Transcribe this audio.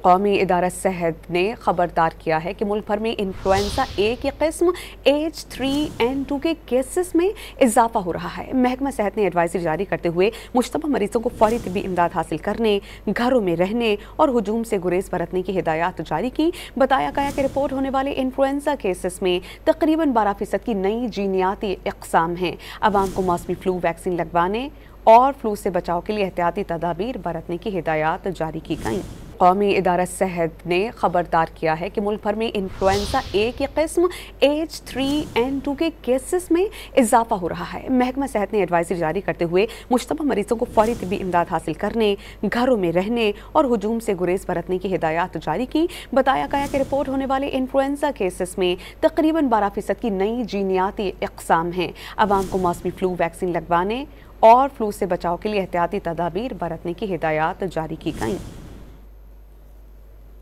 कौमी इदारा सेहत ने खबरदार किया है कि मुल्क भर में इन्फ्लुएंजा ए की किस्म H3N2 के केसेस में इजाफा हो रहा है। महकमा सेहत ने एडवाइजरी जारी करते हुए मुश्तबा मरीजों को फौरी तिब्बी इमदाद हासिल करने, घरों में रहने और हुजूम से गुरेज बरतने की हिदायत जारी की। बताया गया कि रिपोर्ट होने वाले इन्फ्लुएंजा केसेस में तकरीबन 12% की नई जीनियाती इक़साम हैं। अवाम को मौसमी फ्लू वैक्सीन लगवाने और फ्लू से बचाव के लिए एहतियाती तदाबीर बरतने की हिदायत जारी की गई। कौमी इदारा सेहत ने खबरदार किया है कि मुल्क भर में इन्फ्लुएंजा ए की किस्म H3N2 के केसेस में इजाफा हो रहा है। महकमा सेहत ने एडवाइजरी जारी करते हुए मुश्तबा मरीजों को फौरी तिब्बी इमदाद हासिल करने, घरों में रहने और हुजूम से गुरेज बरतने की हिदायत जारी की। बताया गया कि रिपोर्ट होने वाले इन्फ्लुएंजा केसेस में तकरीबन 12% की नई जीनियाती इक़साम हैं। अवाम को मौसमी फ्लू वैक्सीन लगवाने और फ्लू से बचाव के लिए एहतियाती तदाबीर बरतने की हिदायत जारी की गई।